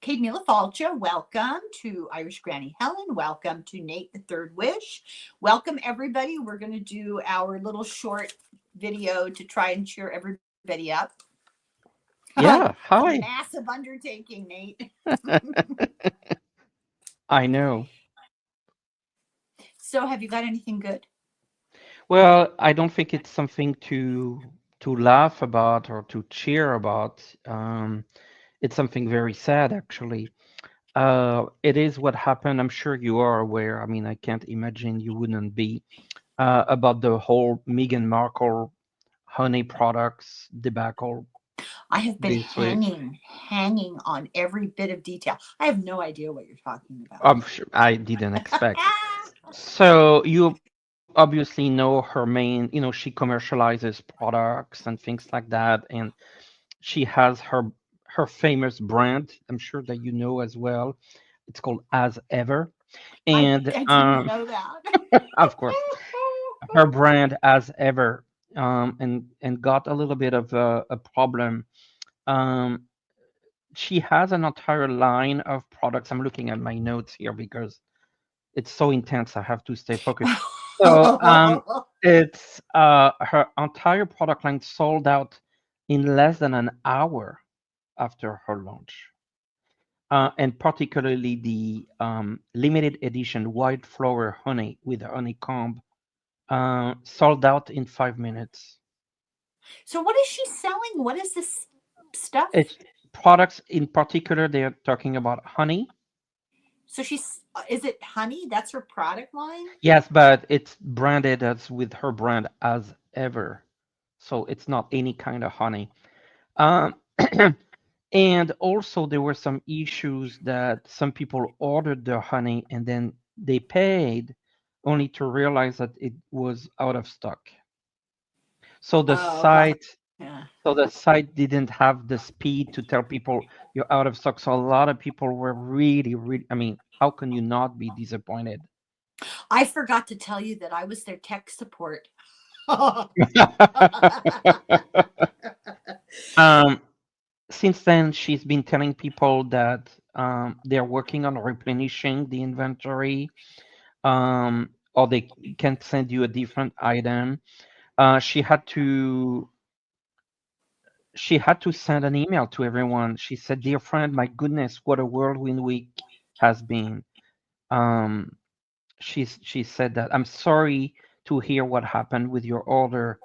Kate Mila Falcha, welcome to Irish Granny Helen. Welcome to Nate the Third Wish. Welcome, everybody. We're going to do our little short video to try and cheer everybody up. Yeah, It's a hi. massive undertaking, Nate. I know. So, have you got anything good? Well, I don't think it's something to laugh about or to cheer about. It's something very sad, actually. It is what happened. I'm sure you are aware. I mean, I can't imagine you wouldn't be about the whole Meghan Markle honey products debacle I have been this week. hanging on every bit of detail. I have no idea what you're talking about. I'm sure I didn't expect. So you obviously know her main, she commercializes products and things like that, and she has her famous brand. I'm sure that you know as well. It's called As Ever, and I didn't know that. of course, her brand As Ever, and got a little bit of a problem. Um, she has an entire line of products. I'm looking at my notes here because it's so intense. I have to stay focused. So it's her entire product line sold out in less than an hour after her launch, and particularly the limited edition white flower honey with honeycomb sold out in 5 minutes. So, what is she selling? What is this stuff? It's products in particular. They're talking about honey. So is it honey? That's her product line? Yes, but it's branded as with her brand As Ever, so it's not any kind of honey. Um, and also, there were some issues that some people ordered their honey and then they paid only to realize that it was out of stock. So the Oh, well, site, yeah. so the site didn't have the speed to tell people you're out of stock. So a lot of people were really, really, I mean, how can you not be disappointed? I forgot to tell you that I was their tech support. Oh, um, since then, she's been telling people that they're working on replenishing the inventory, or they can send you a different item. Uh, she had to she had to send an email to everyone. She said, "Dear friend, my goodness, what a whirlwind week has been." Um, she said that I'm sorry to hear what happened with your order.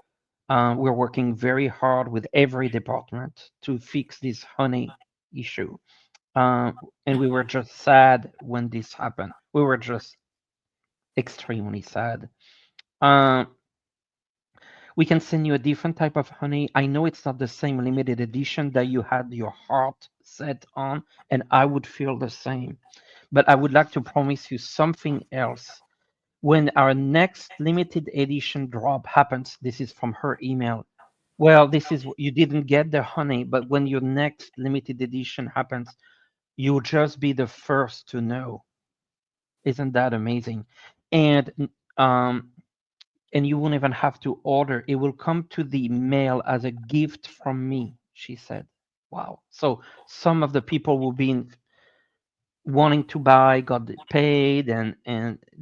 We're working very hard with every department to fix this honey issue. And we were just sad when this happened. We were just extremely sad. Um, we can send you a different type of honey. I know it's not the same limited edition that you had your heart set on, and I would feel the same. But I would like to promise you something else. When our next limited edition drop happens, this is from her email. Well, this is you didn't get the honey, but when your next limited edition happens, you'll just be the first to know. Isn't that amazing? And um, and you won't even have to order. It will come to the mail as a gift from me, she said. Wow. So some of the people who've been wanting to buy, got it paid, and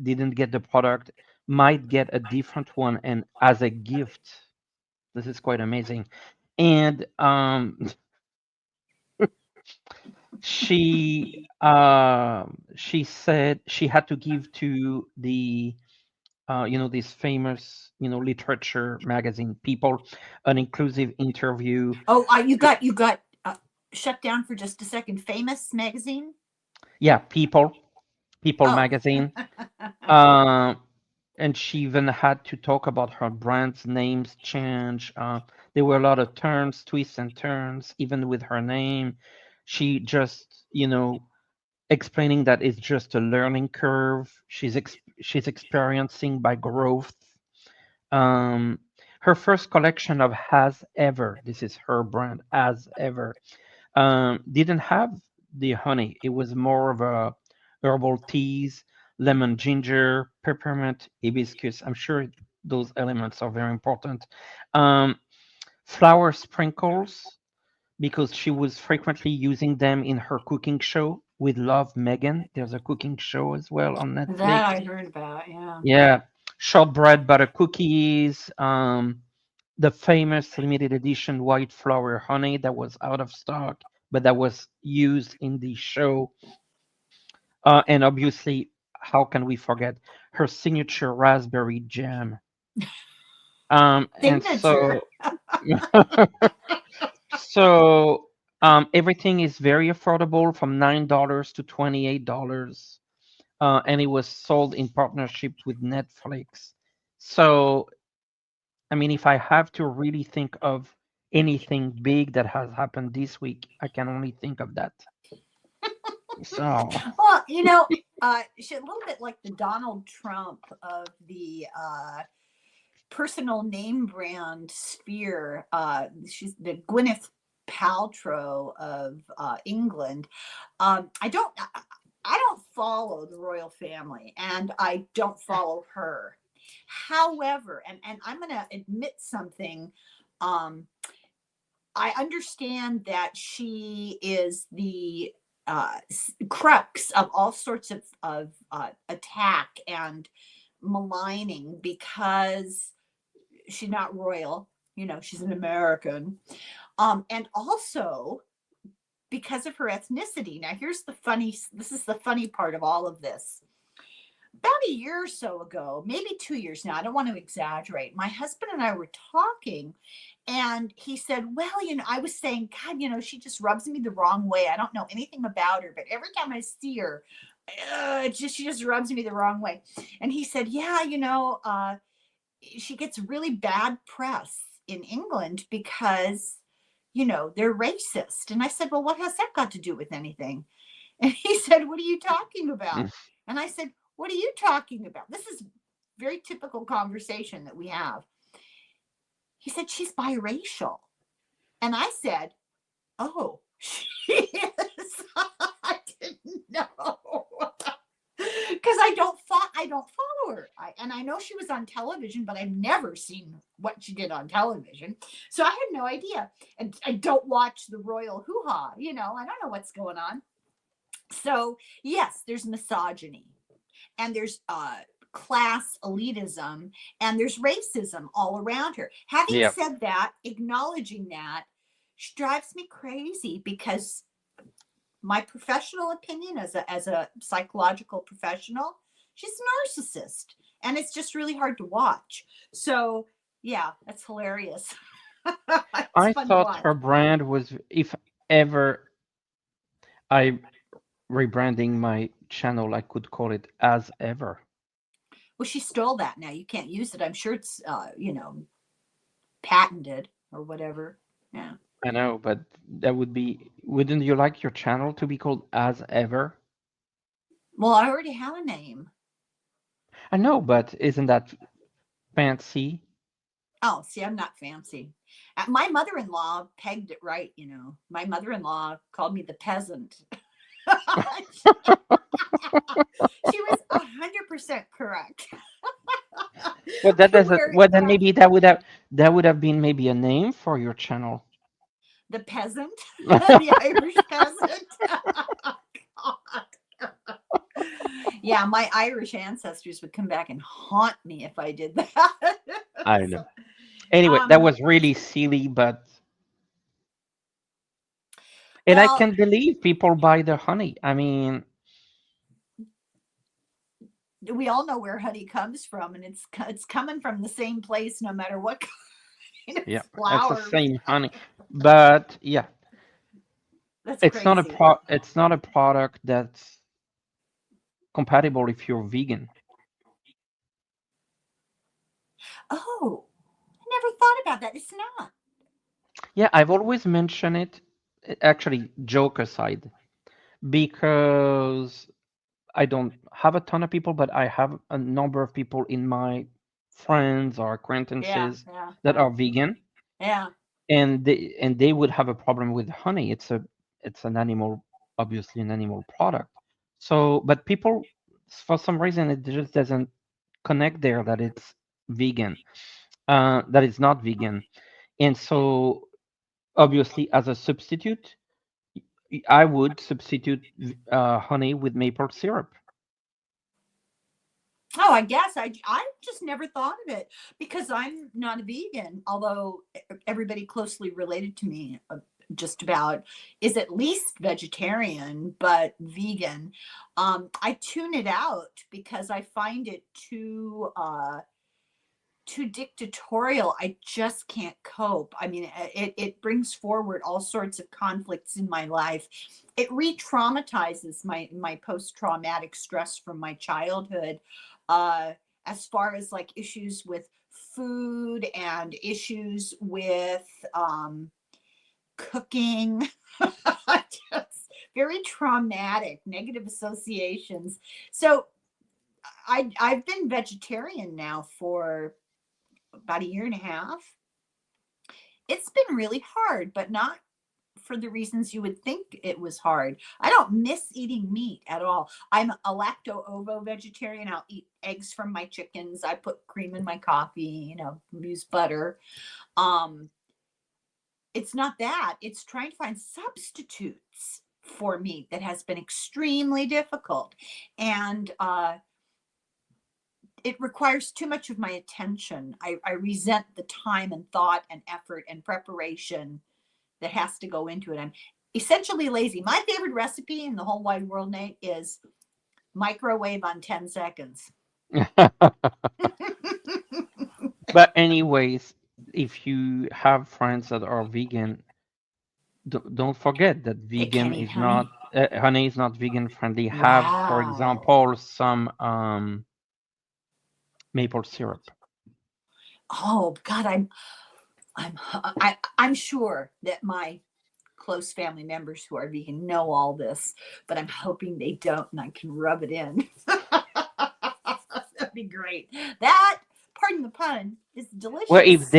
didn't get the product might get a different one and as a gift. This is quite amazing. And she said she had to give to the these famous, literature magazine people an inclusive interview. oh, you got shut down for just a second. Famous magazine. Yeah, People Oh, magazine. Uh, and she even had to talk about her brand's names change. There were a lot of turns, twists and turns, even with her name. She just, explaining that it's just a learning curve. She's experiencing by growth. Um, Her first collection of Has Ever, this is her brand, As Ever, didn't have the honey. It was more of a herbal teas, lemon, ginger, peppermint, hibiscus. I'm sure those elements are very important. Um, Flower sprinkles, because she was frequently using them in her cooking show with Love Megan. There's a cooking show as well on That Netflix. I heard about. Yeah. Yeah, shortbread butter cookies, the famous limited edition white flower honey that was out of stock, but that was used in the show. And obviously, how can we forget her signature raspberry jam? And Signature. so, so everything is very affordable from $9 to $28. And it was sold in partnership with Netflix. So, I mean, if I have to really think of anything big that has happened this week, I can only think of that. So, Well, she's a little bit like the Donald Trump of the personal name brand sphere. She's the Gwyneth Paltrow of England. I don't follow the royal family, and I don't follow her. However, and I'm going to admit something. Um, I understand that she is the crux of all sorts of attack and maligning because she's not royal. She's an American. And also because of her ethnicity. Now, this is the funny part of all of this. About a year or so ago, maybe 2 years now, I don't want to exaggerate. My husband and I were talking, and he said, well, I was saying, God, she just rubs me the wrong way. I don't know anything about her, but every time I see her, she just rubs me the wrong way. And he said, yeah, she gets really bad press in England because, they're racist. And I said, well, what has that got to do with anything? And he said, what are you talking about? And I said, what are you talking about? This is very typical conversation that we have. He said, she's biracial. And I said, oh, she is. I didn't know. Because I don't follow her. And I know she was on television, but I've never seen what she did on television. So I had no idea. And I don't watch the royal hoo-ha. I don't know what's going on. So yes, there's misogyny, and there's class elitism, and there's racism all around her. Having yeah. said that, acknowledging that, she drives me crazy because my professional opinion as a psychological professional, she's a narcissist, and it's just really hard to watch. So yeah, that's hilarious. It's I fun to thought watch. her brand was, if ever I rebranding my channel, I could call it As Ever. Well, she stole that. Now you can't use it. I'm sure it's patented or whatever. Yeah. I know, but that would be, wouldn't you like your channel to be called As Ever? Well, I already have a name. I know, but isn't that fancy? Oh, see, I'm not fancy. My mother-in-law pegged it right. My mother-in-law called me the peasant. She was 100% correct. Well, that I'm doesn't. wearing Well, then maybe that would have been maybe a name for your channel. the peasant, the Irish peasant. God. Yeah, my Irish ancestors would come back and haunt me if I did that. I don't know. So, Anyway, that um, was really silly, but and I well, can't believe people buy the honey. I mean, we all know where honey comes from, and it's coming from the same place, no matter what kind of yeah, it's the flower. same honey, but yeah, That's it's not a crazy. pro. It's not a product that's compatible if you're vegan. Oh, I never thought about that. It's not. Yeah, I've always mentioned it. Actually, joke aside, because I don't have a ton of people, but I have a number of people in my friends or Yeah, acquaintances yeah, that are vegan, yeah. and they would have a problem with honey. It's an animal, obviously an animal product. So, but people, for some reason, it just doesn't connect there that it's vegan, that it's not vegan, and so. Obviously, as a substitute, I would substitute honey with maple syrup. Oh, I guess I just never thought of it because I'm not a vegan, although everybody closely related to me just about is at least vegetarian, but vegan. I tune it out because I find it too dictatorial. I just can't cope. I mean, it brings forward all sorts of conflicts in my life. It re-traumatizes my post-traumatic stress from my childhood, uh, as far as like issues with food and issues with cooking. Just very traumatic, negative associations. So I've been vegetarian now for about a year and a half. It's been really hard, but not for the reasons you would think it was hard. I don't miss eating meat at all. I'm a lacto-ovo vegetarian. I'll eat eggs from my chickens. I put cream in my coffee, use butter. Um, it's not that. It's trying to find substitutes for meat that has been extremely difficult. And it requires too much of my attention. I resent the time and thought and effort and preparation that has to go into it. I'm essentially lazy. My favorite recipe in the whole wide world, Nate, is microwave on 10 seconds. But anyways, if you have friends that are vegan, don't forget that They vegan can't eat is honey. not honey is not vegan friendly. Have, for Wow. example, some maple syrup. Oh God, I'm sure that my close family members who are vegan know all this, but I'm hoping they don't and I can rub it in. That'd be great. That, pardon the pun, is Well, delicious.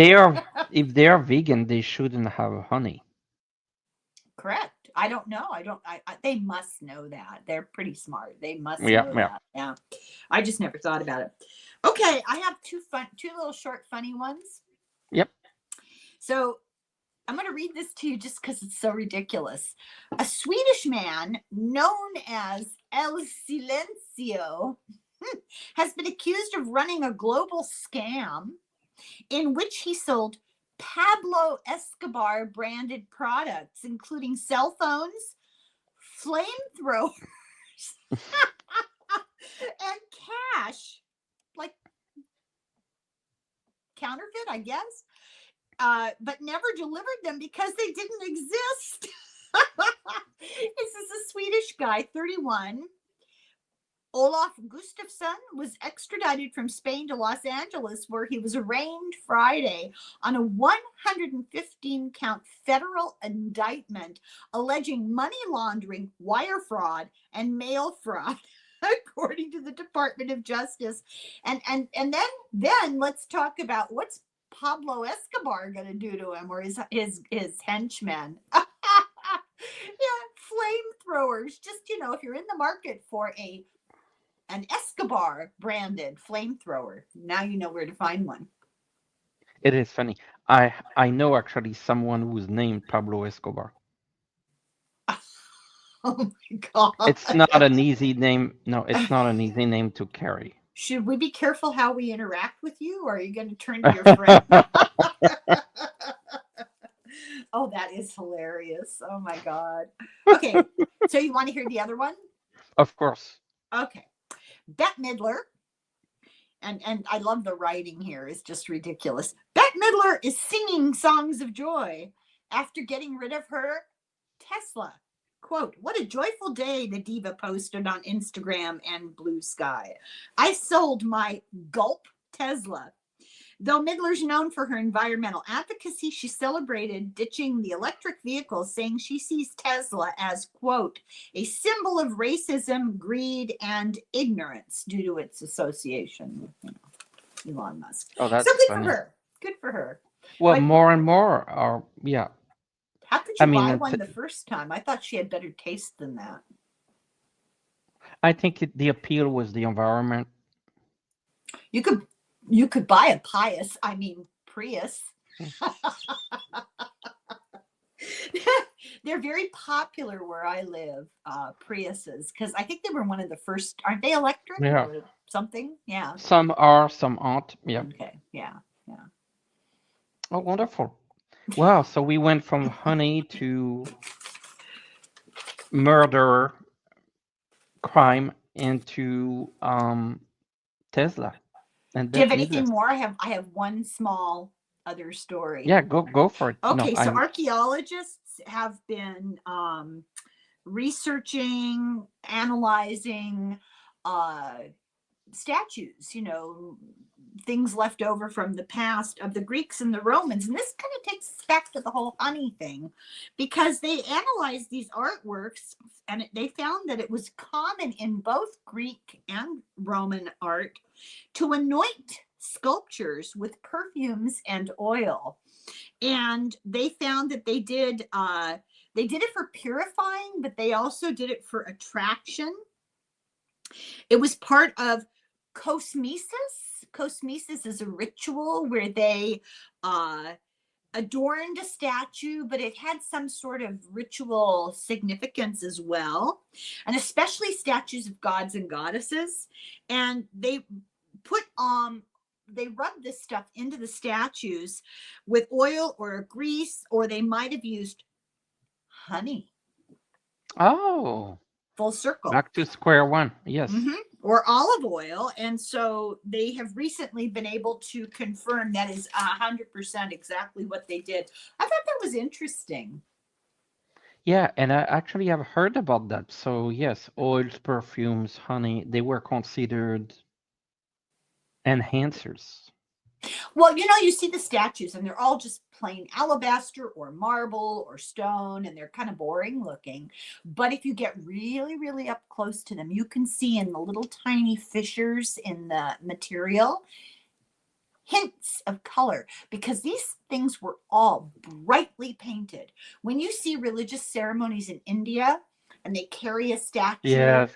if they are vegan, they shouldn't have honey. Correct. I don't know. They must know that. They're pretty smart. They must Yeah, know yeah. that. Yeah. I just never thought about it. Okay. I have two little short, funny ones. Yep. So I'm going to read this to you just because it's so ridiculous. A Swedish man known as El Silencio has been accused of running a global scam in which he sold Pablo Escobar branded products, including cell phones, flamethrowers, and cash, like counterfeit, I guess, but never delivered them because they didn't exist. This is a Swedish guy, 31. Olaf Gustafsson was extradited from Spain to Los Angeles, where he was arraigned Friday on a 115-count federal indictment alleging money laundering, wire fraud, and mail fraud, according to the Department of Justice. And then let's talk about what's Pablo Escobar going to do to him, or his henchmen. Yeah, flamethrowers. Just if you're in the market for an Escobar branded flamethrower, now you know where to find one. It is funny. I know actually someone who's named Pablo Escobar. Oh my God. It's not an easy name. No, it's not an easy name to carry. Should we be careful how we interact with you, or are you going to turn to your friend? Oh, that is hilarious. Oh my God. Okay. So you want to hear the other one? Of course. Okay. Bette Midler, and I love the writing here, is just ridiculous. Bette Midler is singing songs of joy after getting rid of her Tesla. Quote, "What a joyful day," the diva posted on Instagram and Blue Sky. "I sold my gulp Tesla." Though Midler's known for her environmental advocacy, she celebrated ditching the electric vehicles, saying she sees Tesla as, quote, "a symbol of racism, greed, and ignorance due to its association with Elon Musk." Oh, So that's good for funny. her. Good for her. Well, But more and more are, yeah. how could I you mean, buy one the first time? I thought she had better taste than that. I think the appeal was the environment. You could buy a Prius. They're very popular where I live, Priuses, because I think they were one of the first. Aren't they electric Yeah. or something? Yeah. Some are, some aren't. Yeah. Okay. Yeah. Yeah. Oh, wonderful. Wow. So we went from honey to murder, crime, into Tesla, and Do you have Bette anything Midler. more? I have one small other story. Yeah, go for it. No, Okay, so I'm. archaeologists have been researching, analyzing uh, statues, things left over from the past of the Greeks and the Romans. And this kind of takes us back to the whole honey thing, because they analyzed these artworks and they found that it was common in both Greek and Roman art to anoint sculptures with perfumes and oil. And they found that they did it for purifying, but they also did it for attraction. It was part of cosmesis. Cosmesis is a ritual where they uh, adorned a statue, but it had some sort of ritual significance as well, and especially statues of gods and goddesses. And put they rubbed this stuff into the statues with oil or grease, or they might have used honey. Oh, Full circle. back to square one. Yes. Or olive oil. And so they have recently been able to confirm that is 100% exactly what they did. I thought that was interesting. Yeah, and I actually have heard about that. So yes, oils, perfumes, honey, they were considered enhancers. Well, you see the statues and they're all just plain alabaster or marble or stone, and they're kind of boring looking. But if you get really, really up close to them, you can see in the little tiny fissures in the material hints of color, because these things were all brightly painted. When you see religious ceremonies in India and they carry a statue, Yes,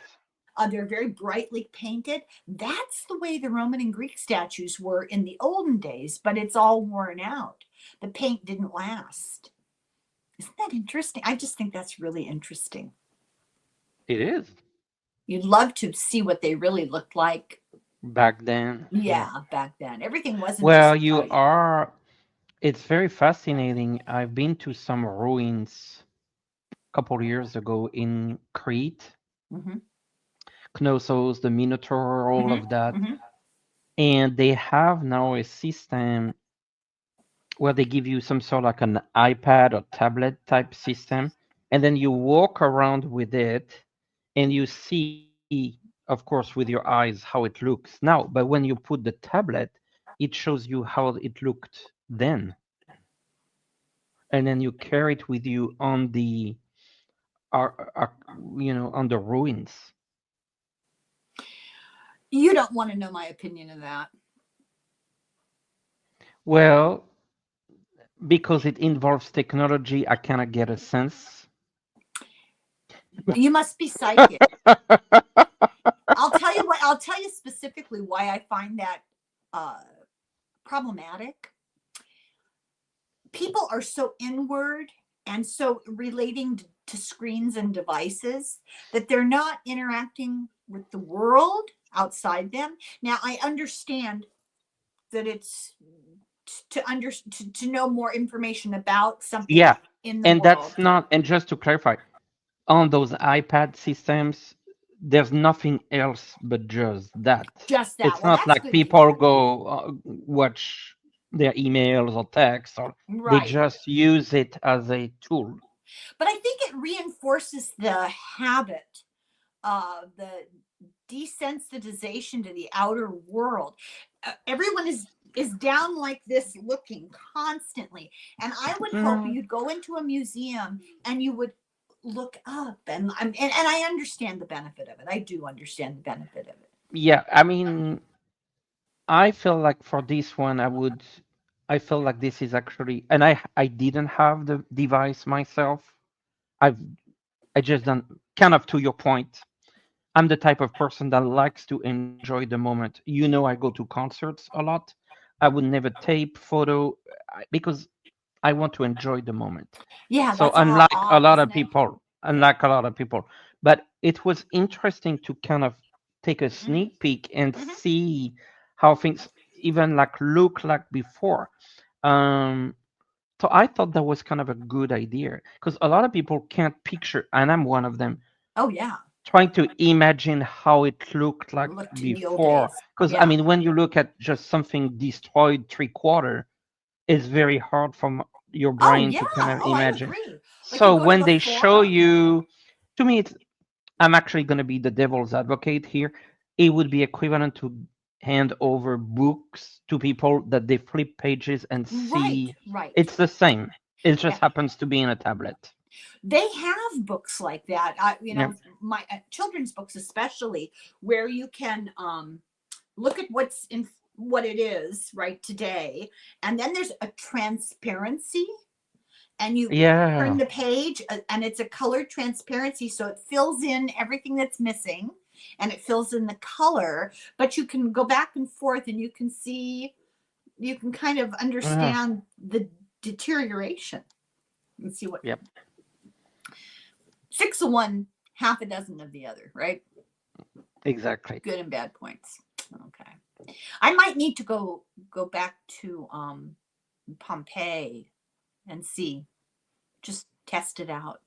they're very brightly painted. That's the way the Roman and Greek statues were in the olden days, but it's all worn out. The paint didn't last. Isn't that interesting? I just think that's really interesting. it is. You'd love to see what they really looked like. Back then. Yeah. Yeah, back then. Everything wasn't Well, just you white. are, it's very fascinating. I've been to some ruins a couple of years ago in Crete, Mm-hmm, Knossos, the Minotaur, all mm-hmm, of that. mm-hmm. And they have now a system where they give you some sort of like an iPad or tablet type system, and then you walk around with it and you see, of course, with your eyes how it looks now. But when you put the tablet, it shows you how it looked then, and then you carry it with you on the, on the ruins. You don't want to know my opinion of that. Well, because it involves technology, I cannot get a sense. You must be psychic. I'll tell you what. I'll tell you specifically why I find that uh, problematic. People are so inward and so relating to screens and devices that they're not interacting with the world outside them. Now, I understand that it's to know more information about something Yeah, in the and world. that's not. And just to clarify, on those iPad systems, there's nothing else but just that. Just that. It's Well, not that's like good to people hear. go watch their emails or texts, or they Right. just use it as a tool. But I think it reinforces the habit of the desensitization to the outer world. Everyone is down like this looking constantly, and I would hope Mm, you'd go into a museum and you would look up, and I understand the benefit of it. I do understand the benefit of it. yeah, I mean, I feel like for this one, I feel like this is actually, and I didn't have the device myself. I've, I just done kind of to your point. I'm the type of person that likes to enjoy the moment. You know, I go to concerts a lot. I would never tape photo because I want to enjoy the moment. Yeah, So that's unlike a odd, lot of isn't it? people, Yeah. but it was interesting to kind of take a Hmm. sneak peek and Hmm. see how things even like look like before. Um, so I thought that was kind of a good idea because a lot of people can't picture, and I'm one of them, Oh yeah, trying to imagine how it looked like looked in the old before. days. Because I Yeah. mean, when you look at just something destroyed three quarter, it's very hard for your Oh brain yeah. to kind of Oh, I imagine. agree. Like you So go to when the they show forum. you, to me, I'm actually going to be the devil's advocate here. It would be equivalent to hand over books to people that they flip pages and Right, see. right. It's the same. It Yeah. just happens to be in a tablet. They have books like that. Yeah. My children's books, especially, where you can look at what's in what it is right today, and then there's a transparency, and you turn Yeah. the page, and it's a colored transparency, so it fills in everything that's missing, and it fills in the color. But you can go back and forth, and you can see, you can kind of Yeah. understand the deterioration and see what Yep. six of one, half a dozen of the other, right? Exactly. Good and bad points. Okay. I might need to go back to Pompeii and see, just test it out.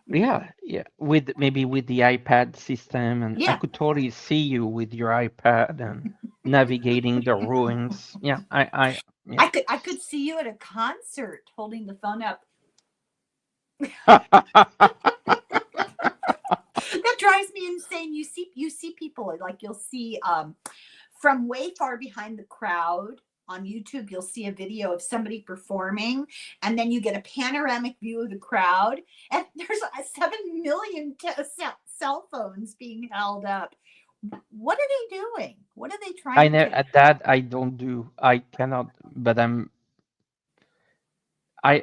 Yeah. Yeah. With maybe with the iPad system, and I Yeah, could totally see you with your iPad and navigating the ruins. Yeah. Yeah. I could see you at a concert holding the phone up. That drives me insane. You see people, like you'll see from way far behind the crowd on YouTube, you'll see a video of somebody performing, and then you get a panoramic view of the crowd, and there's 7 million cell phones being held up. What are they doing? What are they I trying know to? at that I don't do. I cannot. But I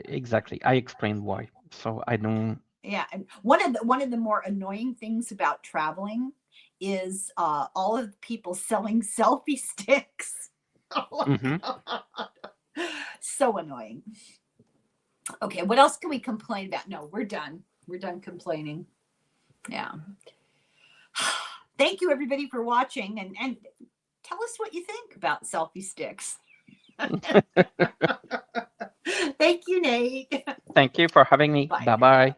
exactly. I explained why. So I don't. Yeah, and one of the more annoying things about traveling is all of the people selling selfie sticks. Oh Hmm. my God. So annoying. Okay, what else can we complain about? No, we're done. We're done complaining. Yeah. Thank you everybody for watching, and tell us what you think about selfie sticks. Thank you, Nate. Thank you for having me. Bye Bye now. bye.